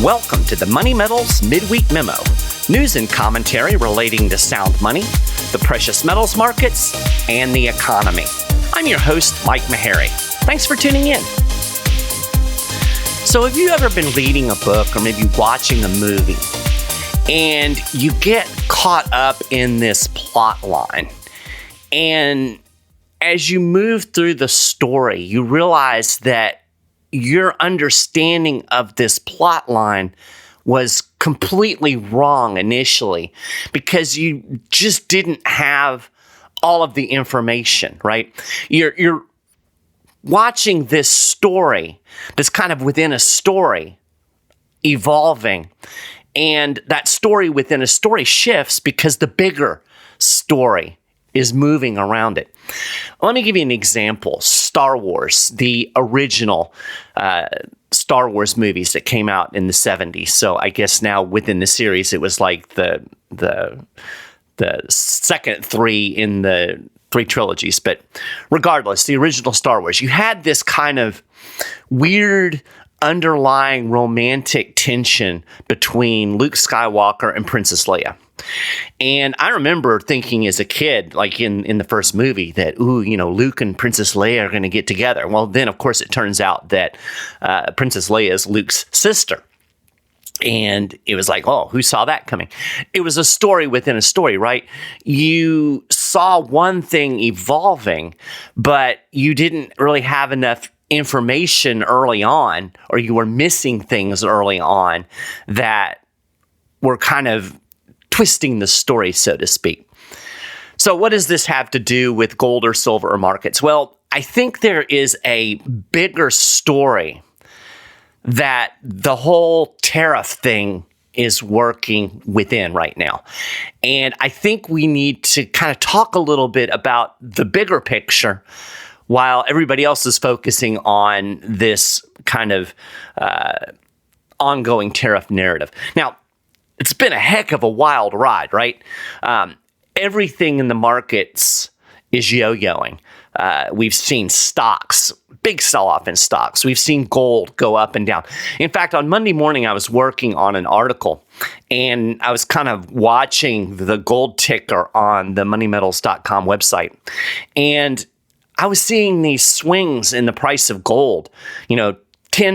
Welcome to the Money Metals Midweek Memo, news and commentary relating to sound money, the precious metals markets, and the economy. I'm your host, Mike Maharrey. Thanks for tuning in. So have you ever been reading a book or maybe watching a movie and you get caught up in this plot line? And as you move through the story, you realize that your understanding of this plot line was completely wrong initially because you just didn't have all of the information, right? You're watching this story that's kind of within a story evolving, and that story within a story shifts because the bigger story is moving around it. Let me give you an example. Star Wars, the original Star Wars movies that came out in the 70s. So I guess now within the series, it was like the second three in the three trilogies. But regardless, the original Star Wars, you had this kind of weird underlying romantic tension between Luke Skywalker and Princess Leia. And I remember thinking as a kid, like in the first movie, that, Luke and Princess Leia are going to get together. Well, then, of course, it turns out that Princess Leia is Luke's sister. And it was like, oh, who saw that coming? It was a story within a story, right? You saw one thing evolving, but you didn't really have enough information early on, or you were missing things early on that were kind of twisting the story, so to speak. So what does this have to do with gold or silver or markets? Well, I think there is a bigger story that the whole tariff thing is working within right now. And I think we need to kind of talk a little bit about the bigger picture while everybody else is focusing on this kind of ongoing tariff narrative. Now, it's been a heck of a wild ride, right? Everything in the markets is yo-yoing. We've seen stocks, big sell-off in stocks. We've seen gold go up and down. In fact, on Monday morning, I was working on an article, and I was kind of watching the gold ticker on the moneymetals.com website. And I was seeing these swings in the price of gold, $10,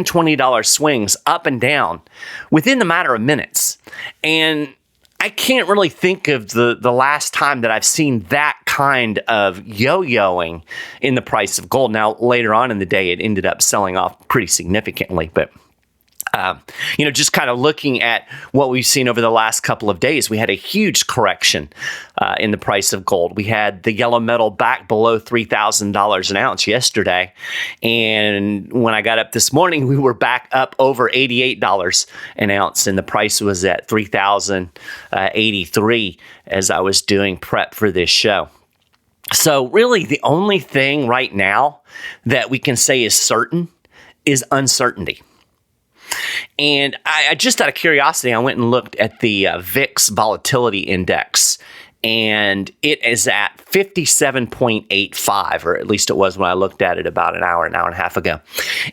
$20 swings up and down within the matter of minutes. And I can't really think of the last time that I've seen that kind of yo-yoing in the price of gold. Now, later on in the day, it ended up selling off pretty significantly, but just kind of looking at what we've seen over the last couple of days, we had a huge correction in the price of gold. We had the yellow metal back below $3,000 an ounce yesterday. And when I got up this morning, we were back up over $88 an ounce, and the price was at $3,083 as I was doing prep for this show. So really, the only thing right now that we can say is certain is uncertainty. And I just out of curiosity, I went and looked at the VIX volatility index, and it is at 57.85, or at least it was when I looked at it about an hour and a half ago.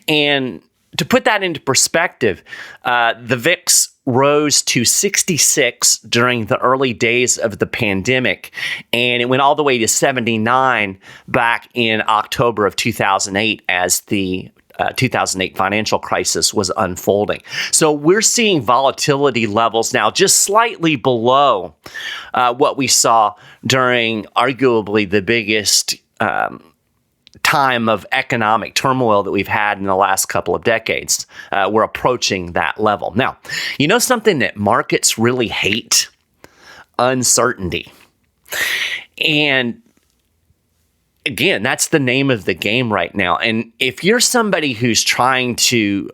And to put that into perspective, the VIX rose to 66 during the early days of the pandemic, and it went all the way to 79 back in October of 2008 as the 2008 financial crisis was unfolding. So we're seeing volatility levels now just slightly below what we saw during arguably the biggest time of economic turmoil that we've had in the last couple of decades. We're approaching that level. Now, something that markets really hate? Uncertainty. And again, that's the name of the game right now. And if you're somebody who's trying to,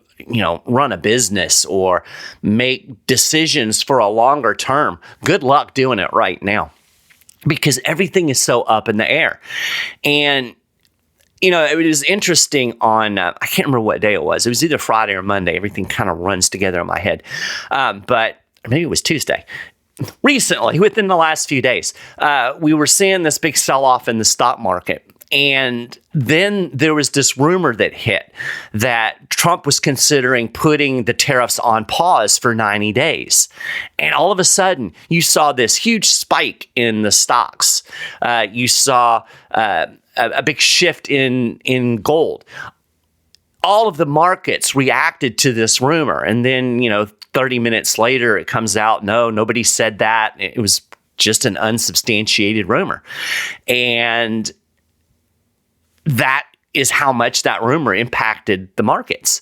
run a business or make decisions for a longer term, good luck doing it right now because everything is so up in the air. And, it was interesting on, I can't remember what day it was. It was either Friday or Monday. Everything kind of runs together in my head. But maybe it was Tuesday. Recently, within the last few days, we were seeing this big sell-off in the stock market. And then there was this rumor that hit that Trump was considering putting the tariffs on pause for 90 days. And all of a sudden, you saw this huge spike in the stocks. You saw a big shift in gold. All of the markets reacted to this rumor. And then, 30 minutes later, it comes out, no, nobody said that. It was just an unsubstantiated rumor. And that is how much that rumor impacted the markets.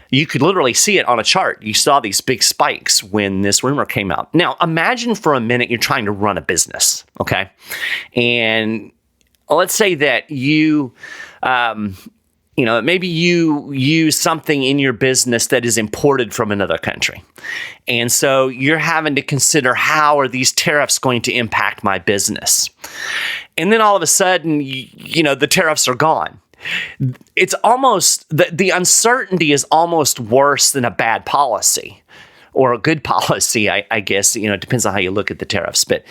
You could literally see it on a chart. You saw these big spikes when this rumor came out. Now, imagine for a minute you're trying to run a business, okay? And let's say that you, maybe you use something in your business that is imported from another country. And so you're having to consider, how are these tariffs going to impact my business? And then all of a sudden, the tariffs are gone. It's almost, the uncertainty is almost worse than a bad policy or a good policy, I guess. It depends on how you look at the tariffs. But,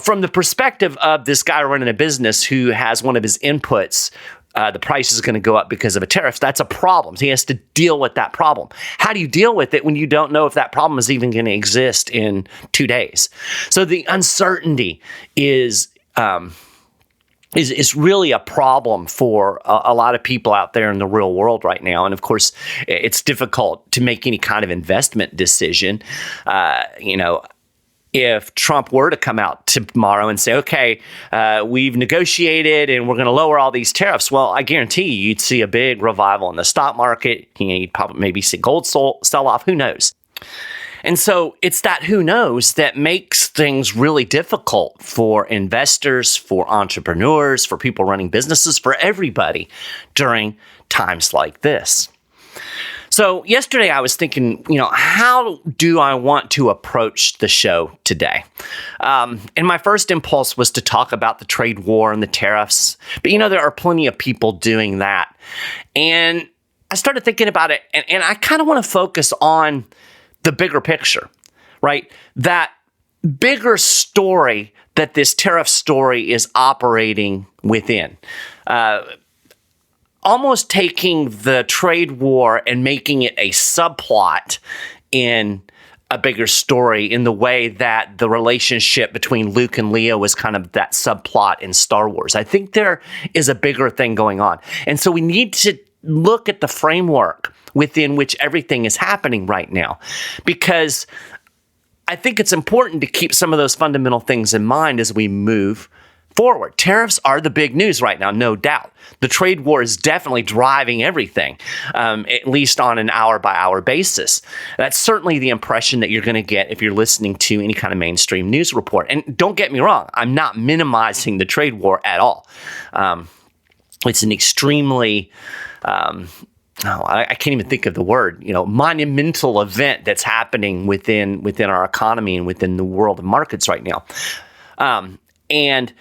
from the perspective of this guy running a business who has one of his inputs, the price is going to go up because of a tariff. That's a problem. He has to deal with that problem. How do you deal with it when you don't know if that problem is even going to exist in 2 days? So the uncertainty is really a problem for a lot of people out there in the real world right now. And of course, it's difficult to make any kind of investment decision. If Trump were to come out tomorrow and say, okay, we've negotiated and we're going to lower all these tariffs, well, I guarantee you'd see a big revival in the stock market. You'd probably maybe see gold sell off. Who knows? And so it's that who knows that makes things really difficult for investors, for entrepreneurs, for people running businesses, for everybody during times like this. So yesterday I was thinking, how do I want to approach the show today? And my first impulse was to talk about the trade war and the tariffs. But, there are plenty of people doing that. And I started thinking about it, and I kind of want to focus on the bigger picture, right? That bigger story that this tariff story is operating within. Almost taking the trade war and making it a subplot in a bigger story, in the way that the relationship between Luke and Leia was kind of that subplot in Star Wars. I think there is a bigger thing going on. And so we need to look at the framework within which everything is happening right now, because I think it's important to keep some of those fundamental things in mind as we move forward. Tariffs are the big news right now, no doubt. The trade war is definitely driving everything, at least on an hour-by-hour basis. That's certainly the impression that you're going to get if you're listening to any kind of mainstream news report. And don't get me wrong, I'm not minimizing the trade war at all. It's an extremely I can't even think of the word, monumental event that's happening within our economy and within the world of markets right now. And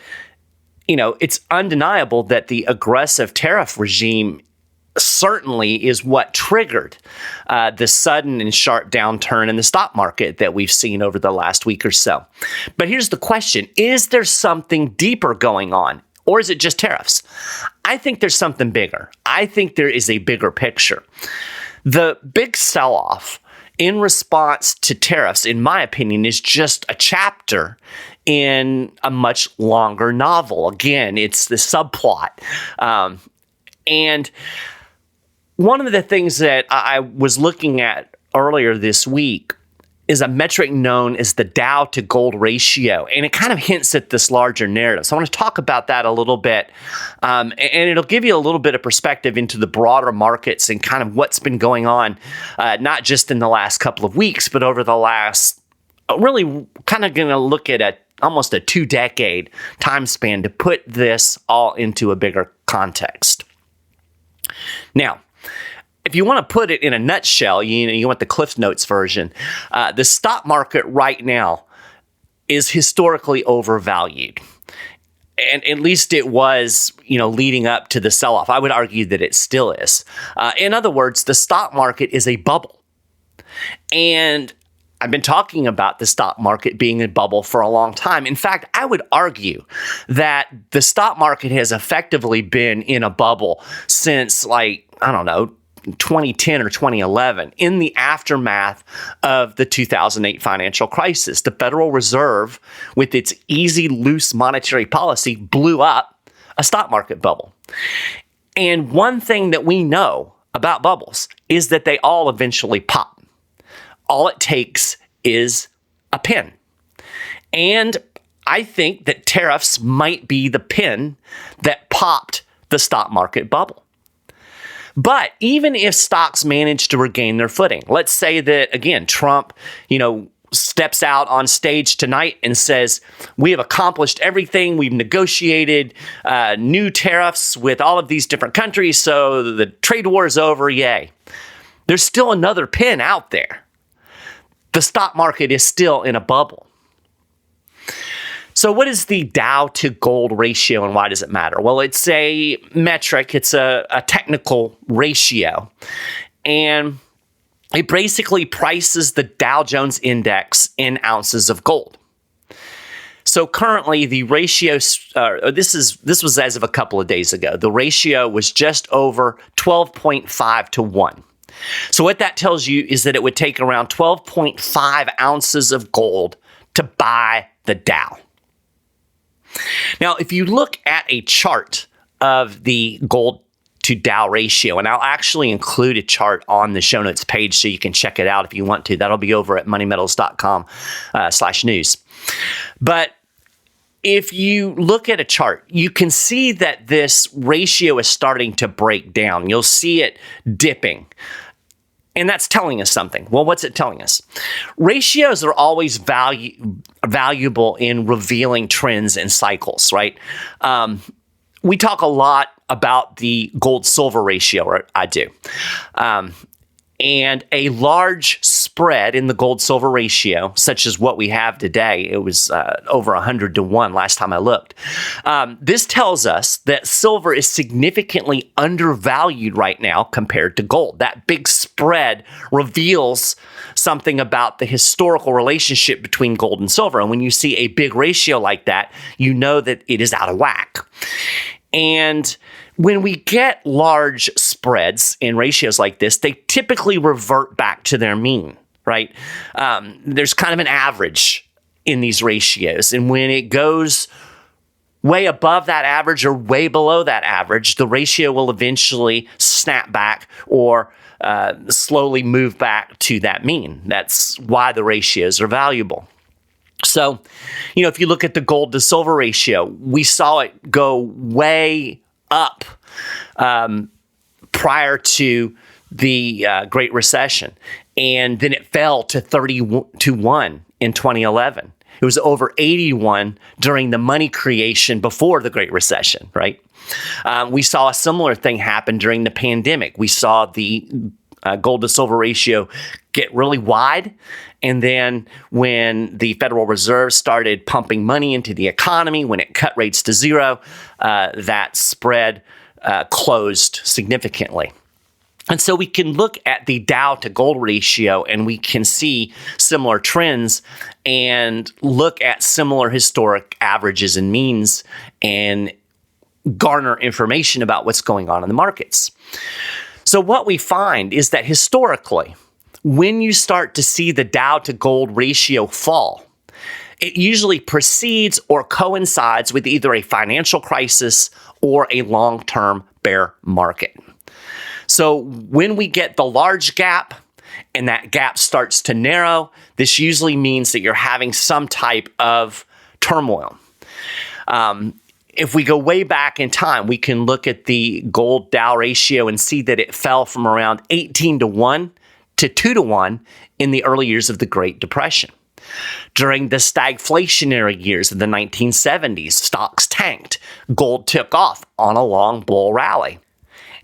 it's undeniable that the aggressive tariff regime certainly is what triggered the sudden and sharp downturn in the stock market that we've seen over the last week or so. But here's the question. Is there something deeper going on? Or is it just tariffs? I think there's something bigger. I think there is a bigger picture. The big sell-off in response to tariffs, in my opinion, is just a chapter in a much longer novel. Again, it's the subplot. And one of the things that I was looking at earlier this week is a metric known as the Dow-to-Gold ratio, and it kind of hints at this larger narrative. So I want to talk about that a little bit, and it'll give you a little bit of perspective into the broader markets and kind of what's been going on, not just in the last couple of weeks, but over the last, really kind of going to look at almost a 2-decade time span to put this all into a bigger context. Now, if you want to put it in a nutshell, you want the Cliff Notes version, the stock market right now is historically overvalued. And at least it was, leading up to the sell-off. I would argue that it still is. In other words, the stock market is a bubble. And I've been talking about the stock market being a bubble for a long time. In fact, I would argue that the stock market has effectively been in a bubble since 2010 or 2011, in the aftermath of the 2008 financial crisis. The Federal Reserve, with its easy, loose monetary policy, blew up a stock market bubble. And one thing that we know about bubbles is that they all eventually pop. All it takes is a pin. And I think that tariffs might be the pin that popped the stock market bubble. But even if stocks manage to regain their footing, let's say that, again, Trump, steps out on stage tonight and says, we have accomplished everything. We've negotiated new tariffs with all of these different countries, so the trade war is over, yay. There's still another pin out there. The stock market is still in a bubble. So what is the Dow-to-Gold ratio and why does it matter? Well, it's a metric. It's a technical ratio. And it basically prices the Dow Jones Index in ounces of gold. So currently the ratio, this was as of a couple of days ago, the ratio was just over 12.5 to 1. So what that tells you is that it would take around 12.5 ounces of gold to buy the Dow. Now, if you look at a chart of the gold to Dow ratio, and I'll actually include a chart on the show notes page so you can check it out if you want to. That'll be over at moneymetals.com/news. But if you look at a chart, you can see that this ratio is starting to break down. You'll see it dipping. And that's telling us something. Well, what's it telling us? Ratios are always valuable in revealing trends and cycles, right? We talk a lot about the gold-silver ratio, or I do. And a large spread in the gold-silver ratio, such as what we have today, it was over 100 to 1 last time I looked. This tells us that silver is significantly undervalued right now compared to gold. That big spread reveals something about the historical relationship between gold and silver. And when you see a big ratio like that, you know that it is out of whack. And when we get large spreads in ratios like this, they typically revert back to their mean, right? There's kind of an average in these ratios. And when it goes way above that average or way below that average, the ratio will eventually snap back or slowly move back to that mean. That's why the ratios are valuable. So, if you look at the gold to silver ratio, we saw it go way up prior to the Great Recession. And then it fell to 30 to 1 in 2011. It was over 81 during the money creation before the Great Recession, right? We saw a similar thing happen during the pandemic. We saw the gold to silver ratio get really wide. And then when the Federal Reserve started pumping money into the economy, when it cut rates to zero, that spread closed significantly. And so we can look at the Dow to gold ratio and we can see similar trends and look at similar historic averages and means and garner information about what's going on in the markets. So what we find is that historically, when you start to see the Dow to gold ratio fall, it usually precedes or coincides with either a financial crisis or a long-term bear market. So when we get the large gap and that gap starts to narrow, this usually means that you're having some type of turmoil. If we go way back in time, we can look at the gold Dow ratio and see that it fell from around 18 to 1 to 2 to 1 in the early years of the Great Depression. During the stagflationary years of the 1970s, stocks tanked. Gold took off on a long bull rally.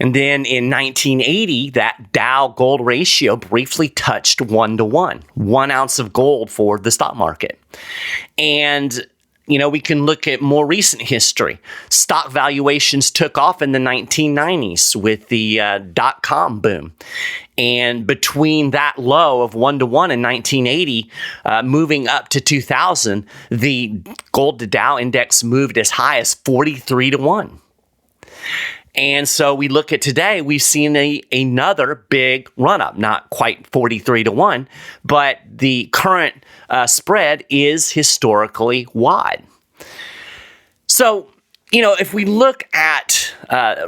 And then in 1980, that Dow gold ratio briefly touched 1 to 1, 1 ounce of gold for the stock market. And we can look at more recent history. Stock valuations took off in the 1990s with the dot-com boom. And between that low of 1-to-1 in 1980, moving up to 2000, the gold to Dow index moved as high as 43-to-1. And so we look at today, we've seen another big run-up, not quite 43-to-1, but the current spread is historically wide. So, if we look at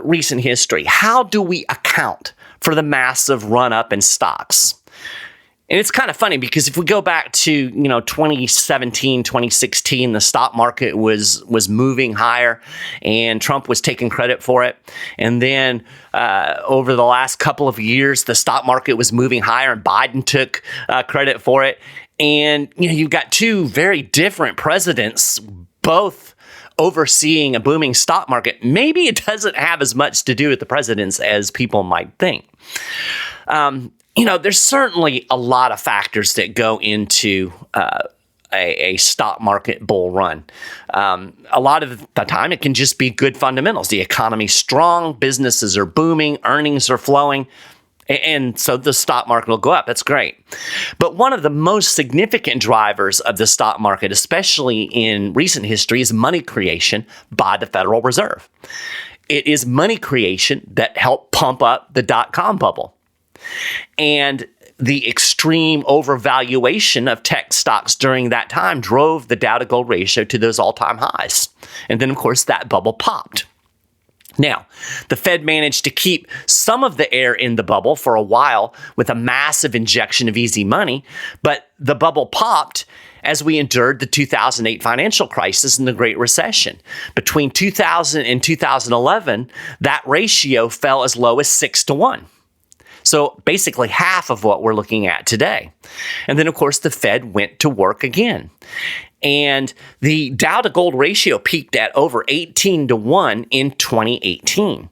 recent history, how do we account for the massive run-up in stocks? And it's kind of funny because if we go back to, 2017, 2016, the stock market was moving higher and Trump was taking credit for it. And then over the last couple of years, the stock market was moving higher and Biden took credit for it. And, you've got two very different presidents, both overseeing a booming stock market. Maybe it doesn't have as much to do with the presidents as people might think. There's certainly a lot of factors that go into a stock market bull run. A lot of the time, it can just be good fundamentals. The economy's strong, businesses are booming, earnings are flowing, and so the stock market will go up. That's great. But one of the most significant drivers of the stock market, especially in recent history, is money creation by the Federal Reserve. It is money creation that helped pump up the dot-com bubble. And the extreme overvaluation of tech stocks during that time drove the Dow-to-Gold ratio to those all-time highs. And then, of course, that bubble popped. Now, the Fed managed to keep some of the air in the bubble for a while with a massive injection of easy money, but the bubble popped as we endured the 2008 financial crisis and the Great Recession. Between 2000 and 2011, that ratio fell as low as 6-to-1. So basically half of what we're looking at today. And then, of course, the Fed went to work again. And the Dow-to-Gold ratio peaked at over 18-to-1 in 2018.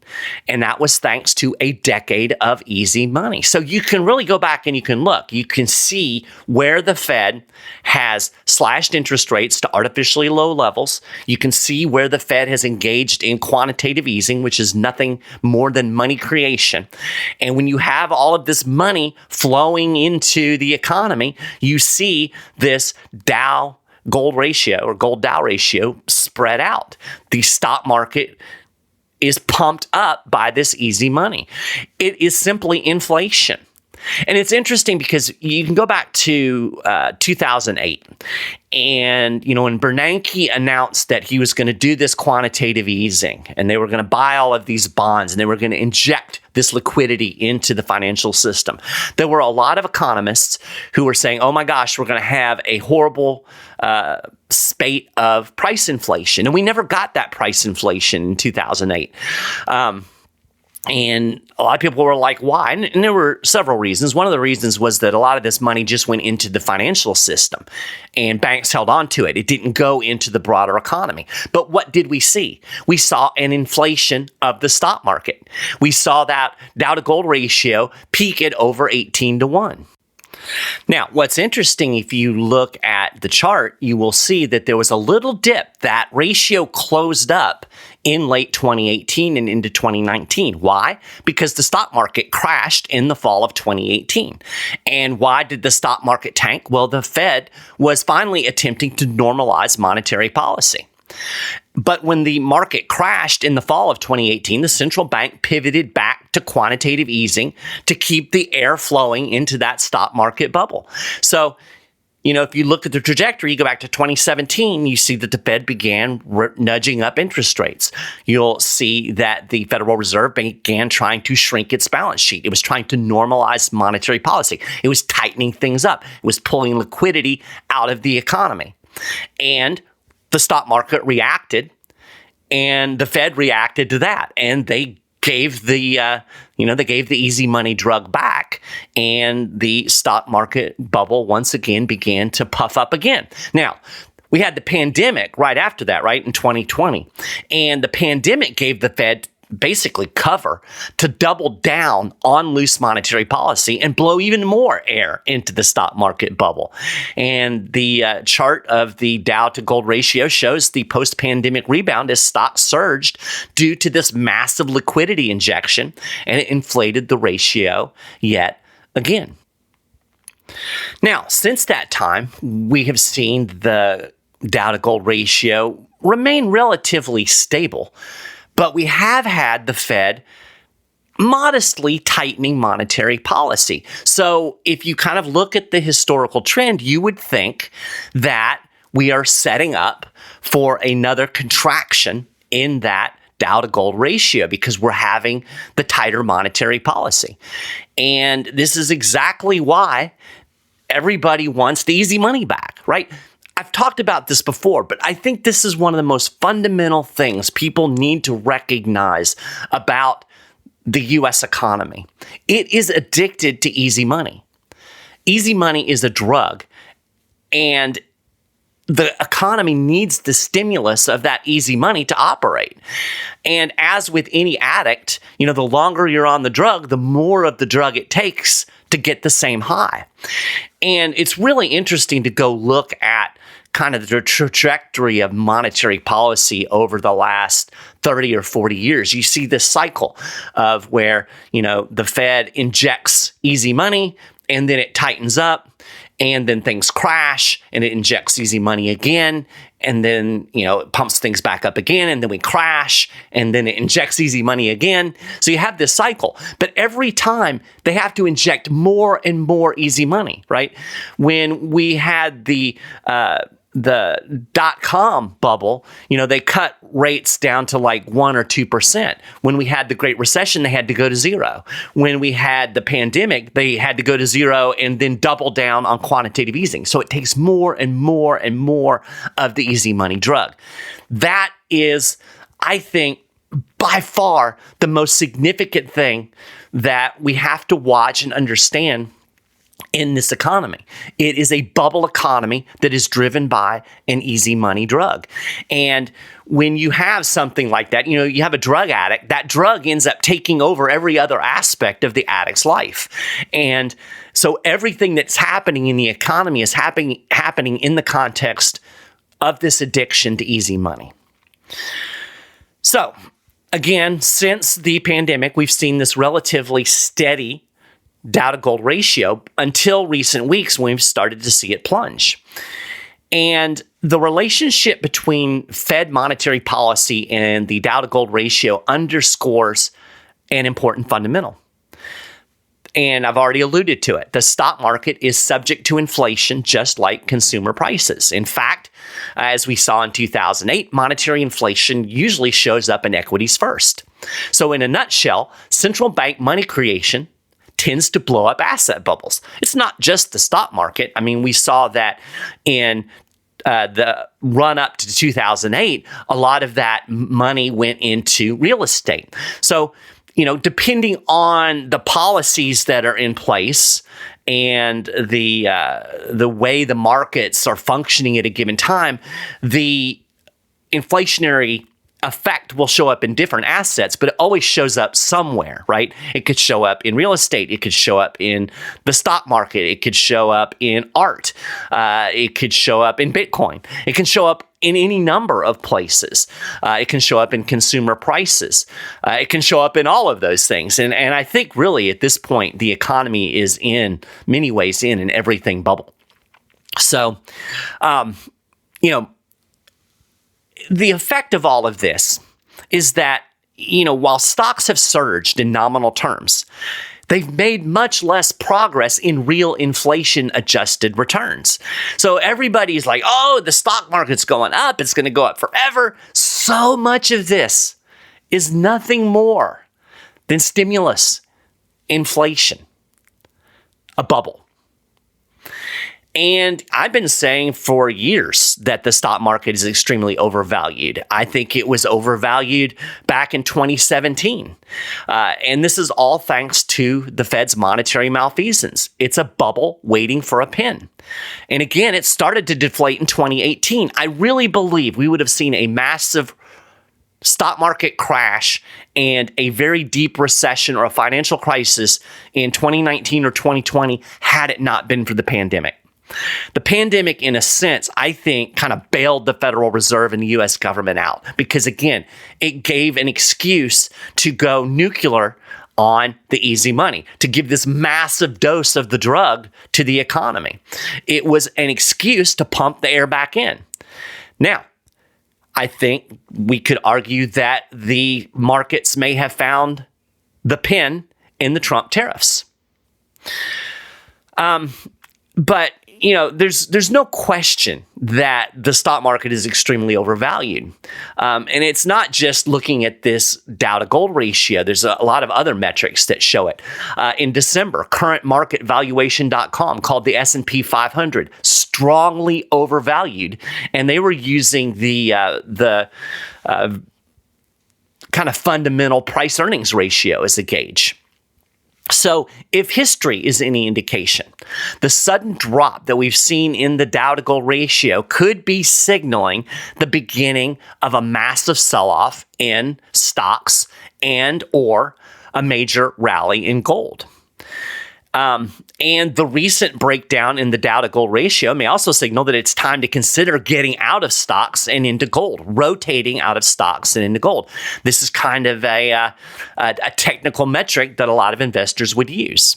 And that was thanks to a decade of easy money. So you can really go back and you can look. You can see where the Fed has slashed interest rates to artificially low levels. You can see where the Fed has engaged in quantitative easing, which is nothing more than money creation. And when you have all of this money flowing into the economy, you see this Dow-Gold ratio or gold-Dow ratio spread out. The stock market is pumped up by this easy money. It is simply inflation. And it's interesting because you can go back to 2008. And, when Bernanke announced that he was going to do this quantitative easing and they were going to buy all of these bonds and they were going to inject this liquidity into the financial system, there were a lot of economists who were saying, oh my gosh, we're going to have a horrible spate of price inflation. And we never got that price inflation in 2008. And a lot of people were like, why? And there were several reasons. One of the reasons was that a lot of this money just went into the financial system and banks held on to it. It didn't go into the broader economy. But what did we see? We saw an inflation of the stock market. We saw that Dow-to-Gold ratio peak at over 18-to-1. Now, what's interesting, if you look at the chart, you will see that there was a little dip. That ratio closed up in late 2018 and into 2019. Why? Because the stock market crashed in the fall of 2018. And why did the stock market tank? Well, the Fed was finally attempting to normalize monetary policy. But when the market crashed in the fall of 2018, the central bank pivoted back to quantitative easing to keep the air flowing into that stock market bubble. So, if you look at the trajectory, you go back to 2017, you see that the Fed began nudging up interest rates. You'll see that the Federal Reserve began trying to shrink its balance sheet. It was trying to normalize monetary policy. It was tightening things up. It was pulling liquidity out of the economy. And the stock market reacted, and the Fed reacted to that, and they gave the easy money drug back, and the stock market bubble once again began to puff up again. Now, we had the pandemic right after that, right, in 2020, and the pandemic gave the Fed basically cover to double down on loose monetary policy and blow even more air into the stock market bubble. And the chart of the Dow-to-Gold ratio shows the post-pandemic rebound as stocks surged due to this massive liquidity injection, and it inflated the ratio yet again. Now, since that time, we have seen the Dow-to-Gold ratio remain relatively stable, but we have had the Fed modestly tightening monetary policy. So if you kind of look at the historical trend, you would think that we are setting up for another contraction in that Dow-to-Gold ratio because we're having the tighter monetary policy. And this is exactly why everybody wants the easy money back, right? I've talked about this before, but I think this is one of the most fundamental things people need to recognize about the U.S. economy. It is addicted to easy money. Easy money is a drug, and the economy needs the stimulus of that easy money to operate. And as with any addict, the longer you're on the drug, the more of the drug it takes to get the same high. And it's really interesting to go look at kind of the trajectory of monetary policy over the last 30 or 40 years. You see this cycle of where, the Fed injects easy money and then it tightens up and then things crash and it injects easy money again. And then, it pumps things back up again and then we crash and then it injects easy money again. So you have this cycle, but every time they have to inject more and more easy money, right? When we had the dot-com bubble, they cut rates down to like 1 or 2%. When we had the Great Recession, they had to go to 0. When we had the pandemic, they had to go to 0 and then double down on quantitative easing. So it takes more and more and more of the easy money drug. That is, I think, by far the most significant thing that we have to watch and understand in this economy. It is a bubble economy that is driven by an easy money drug. And when you have something like that, you have a drug addict, that drug ends up taking over every other aspect of the addict's life. And so everything that's happening in the economy is happening in the context of this addiction to easy money. So again, since the pandemic, we've seen this relatively steady Dow-to-Gold ratio until recent weeks when we've started to see it plunge. And the relationship between Fed monetary policy and the Dow-to-Gold ratio underscores an important fundamental. And I've already alluded to it. The stock market is subject to inflation just like consumer prices. In fact, as we saw in 2008, monetary inflation usually shows up in equities first. So in a nutshell, central bank money creation tends to blow up asset bubbles. It's not just the stock market. I mean, we saw that in the run up to 2008, a lot of that money went into real estate. So, depending on the policies that are in place and the way the markets are functioning at a given time, the inflationary effect will show up in different assets, but it always shows up somewhere, right? It could show up in real estate. It could show up in the stock market. It could show up in art. It could show up in Bitcoin. It can show up in any number of places. It can show up in consumer prices. It can show up in all of those things. And I think really at this point, the economy is in many ways in an everything bubble. So, the effect of all of this is that, while stocks have surged in nominal terms, they've made much less progress in real inflation-adjusted returns. So everybody's like, oh, the stock market's going up. It's going to go up forever. So much of this is nothing more than stimulus, inflation, a bubble. And I've been saying for years that the stock market is extremely overvalued. I think it was overvalued back in 2017. And this is all thanks to the Fed's monetary malfeasance. It's a bubble waiting for a pin. And again, it started to deflate in 2018. I really believe we would have seen a massive stock market crash and a very deep recession or a financial crisis in 2019 or 2020 had it not been for the pandemic. The pandemic, in a sense, I think, kind of bailed the Federal Reserve and the U.S. government out because, again, it gave an excuse to go nuclear on the easy money, to give this massive dose of the drug to the economy. It was an excuse to pump the air back in. Now, I think we could argue that the markets may have found the pin in the Trump tariffs. But there's no question that the stock market is extremely overvalued. And it's not just looking at this Dow-to-Gold ratio. There's a lot of other metrics that show it. In December, currentmarketvaluation.com called the S&P 500 strongly overvalued. And they were using the kind of fundamental price earnings ratio as a gauge. So if history is any indication, the sudden drop that we've seen in the Dow-to-Gold ratio could be signaling the beginning of a massive sell-off in stocks and or a major rally in gold. And the recent breakdown in the Dow-to-Gold ratio may also signal that it's time to consider getting out of stocks and into gold, rotating out of stocks and into gold. This is kind of a technical metric that a lot of investors would use.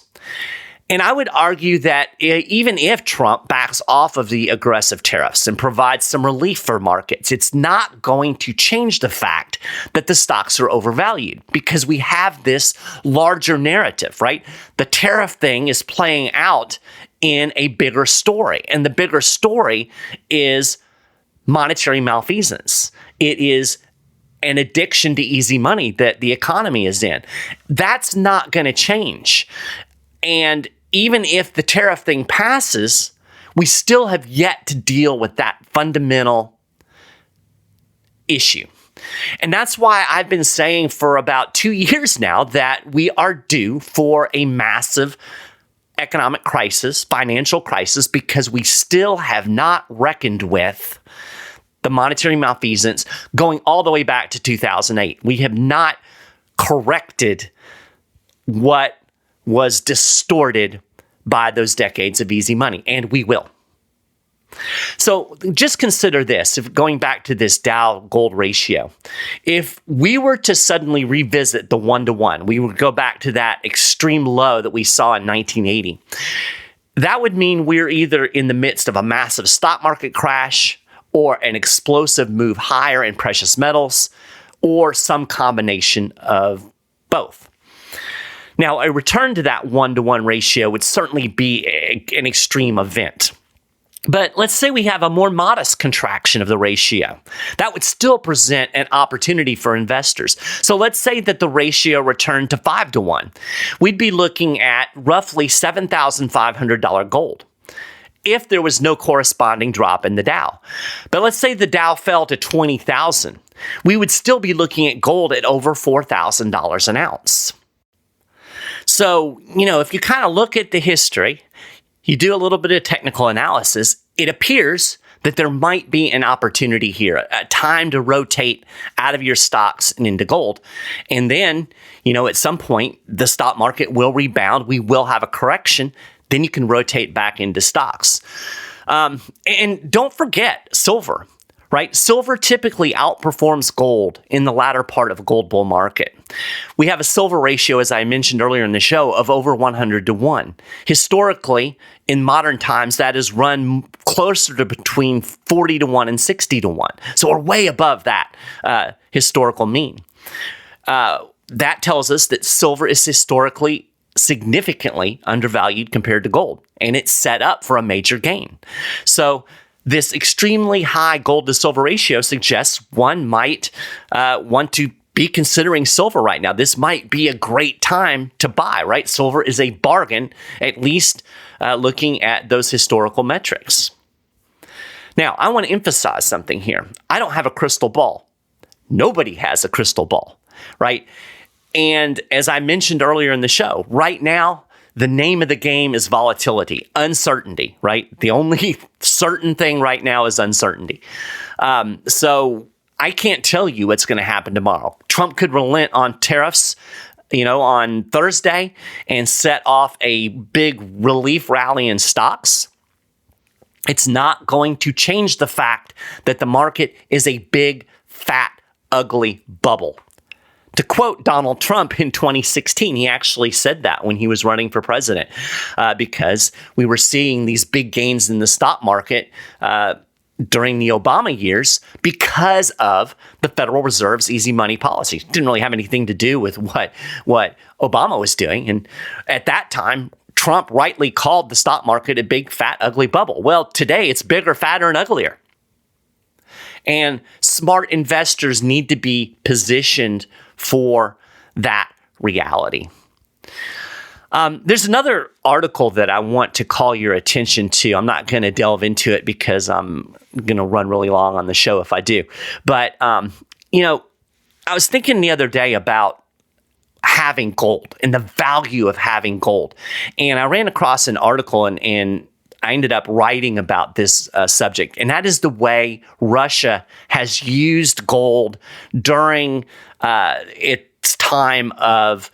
And I would argue that even if Trump backs off of the aggressive tariffs and provides some relief for markets, it's not going to change the fact that the stocks are overvalued because we have this larger narrative, right? The tariff thing is playing out in a bigger story. And the bigger story is monetary malfeasance. It is an addiction to easy money that the economy is in. That's not going to change. And even if the tariff thing passes, we still have yet to deal with that fundamental issue. And that's why I've been saying for about 2 years now that we are due for a massive economic crisis, financial crisis, because we still have not reckoned with the monetary malfeasance going all the way back to 2008. We have not corrected what was distorted by those decades of easy money, and we will. So just consider this, if going back to this Dow-Gold ratio. If we were to suddenly revisit the 1-to-1, we would go back to that extreme low that we saw in 1980. That would mean we're either in the midst of a massive stock market crash or an explosive move higher in precious metals or some combination of both. Now, a return to that 1-to-1 ratio would certainly be an extreme event. But let's say we have a more modest contraction of the ratio. That would still present an opportunity for investors. So let's say that the ratio returned to 5-to-1. We'd be looking at roughly $7,500 gold if there was no corresponding drop in the Dow. But let's say the Dow fell to 20,000. We would still be looking at gold at over $4,000 an ounce. So, if you kind of look at the history, you do a little bit of technical analysis, it appears that there might be an opportunity here, a time to rotate out of your stocks and into gold. And then, at some point, the stock market will rebound. We will have a correction. Then you can rotate back into stocks. And don't forget silver, right? Silver typically outperforms gold in the latter part of a gold bull market. We have a silver ratio, as I mentioned earlier in the show, of over 100-to-1. Historically, in modern times, that has run closer to between 40-to-1 and 60-to-1. So we're way above that historical mean. That tells us that silver is historically significantly undervalued compared to gold, and it's set up for a major gain. So this extremely high gold to silver ratio suggests one might want to be considering silver right now. This might be a great time to buy, right? Silver is a bargain, at least looking at those historical metrics. Now, I want to emphasize something here. I don't have a crystal ball. Nobody has a crystal ball, right? And as I mentioned earlier in the show, right now, the name of the game is volatility, uncertainty, right? The only certain thing right now is uncertainty. So I can't tell you what's going to happen tomorrow. Trump could relent on tariffs, on Thursday and set off a big relief rally in stocks. It's not going to change the fact that the market is a big, fat, ugly bubble. To quote Donald Trump in 2016, he actually said that when he was running for president, because we were seeing these big gains in the stock market during the Obama years because of the Federal Reserve's easy money policy. It didn't really have anything to do with what Obama was doing. And at that time, Trump rightly called the stock market a big, fat, ugly bubble. Well, today it's bigger, fatter, and uglier. And smart investors need to be positioned for that reality. There's another article that I want to call your attention to. I'm not going to delve into it because I'm going to run really long on the show if I do. But, I was thinking the other day about having gold and the value of having gold. And I ran across an article and I ended up writing about this subject, and that is the way Russia has used gold during its time of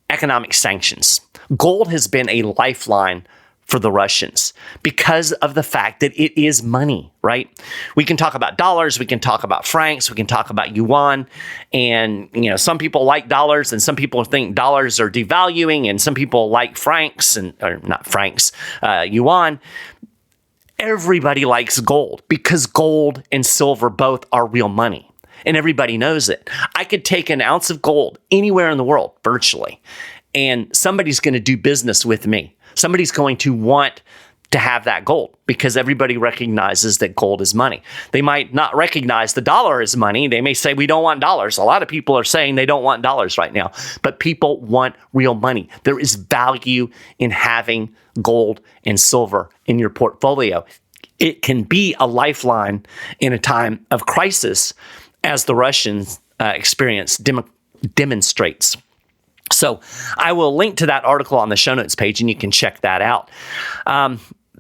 economic sanctions. Gold has been a lifeline for the Russians because of the fact that it is money, right? We can talk about dollars, we can talk about francs, we can talk about yuan, and some people like dollars and some people think dollars are devaluing, and some people like francs yuan. Everybody likes gold because gold and silver both are real money, and everybody knows it. I could take an ounce of gold anywhere in the world, virtually, and somebody's going to do business with me. Somebody's going to want to have that gold because everybody recognizes that gold is money. They might not recognize the dollar as money. They may say, we don't want dollars. A lot of people are saying they don't want dollars right now, but people want real money. There is value in having gold and silver in your portfolio. It can be a lifeline in a time of crisis, as the Russians experience demonstrates. So I will link to that article on the show notes page, and you can check that out.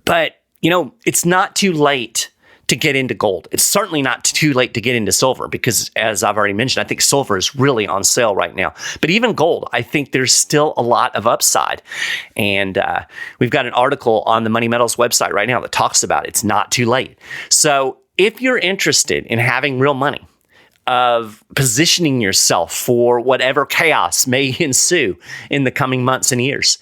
But, it's not too late to get into gold. It's certainly not too late to get into silver because, as I've already mentioned, I think silver is really on sale right now. But even gold, I think there's still a lot of upside. And we've got an article on the Money Metals website right now that talks about it's not too late. So if you're interested in having real money, of positioning yourself for whatever chaos may ensue in the coming months and years,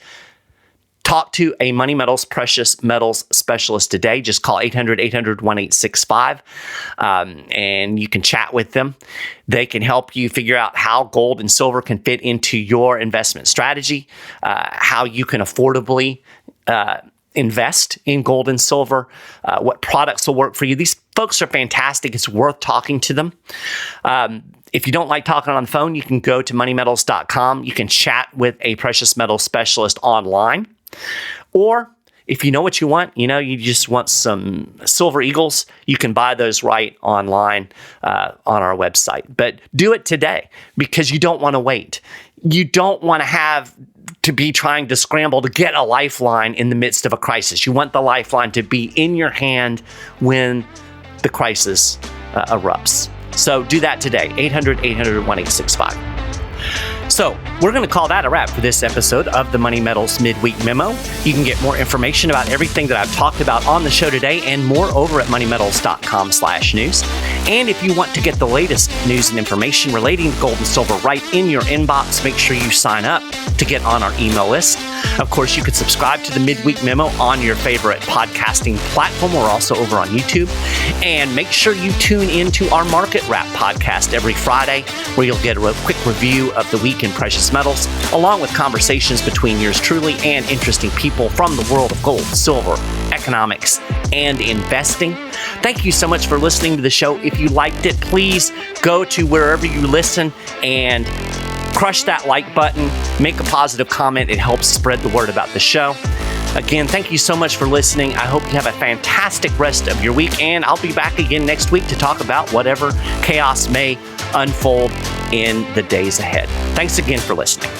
talk to a Money Metals precious metals specialist today. Just call 800-800-1865, and you can chat with them. They can help you figure out how gold and silver can fit into your investment strategy, how you can affordably invest in gold and silver, what products will work for you. These folks are fantastic. It's worth talking to them. If you don't like talking on the phone, you can go to moneymetals.com. You can chat with a precious metals specialist online. Or if you know what you want, you just want some silver eagles, you can buy those right online on our website. But do it today because you don't want to wait. You don't want to have to be trying to scramble to get a lifeline in the midst of a crisis. You want the lifeline to be in your hand when the crisis erupts. So do that today, 800-800-1865. So we're going to call that a wrap for this episode of the Money Metals Midweek Memo. You can get more information about everything that I've talked about on the show today and more over at moneymetals.com/news. And if you want to get the latest news and information relating to gold and silver right in your inbox, make sure you sign up to get on our email list. Of course, you could subscribe to the Midweek Memo on your favorite podcasting platform. We're also over on YouTube. And make sure you tune into our Market Wrap podcast every Friday, where you'll get a quick review of the week in precious metals, along with conversations between yours truly and interesting people from the world of gold, silver, economics, and investing. Thank you so much for listening to the show. If you liked it, please go to wherever you listen and crush that like button, make a positive comment. It helps spread the word about the show. Again, thank you so much for listening. I hope you have a fantastic rest of your week, and I'll be back again next week to talk about whatever chaos may unfold in the days ahead. Thanks again for listening.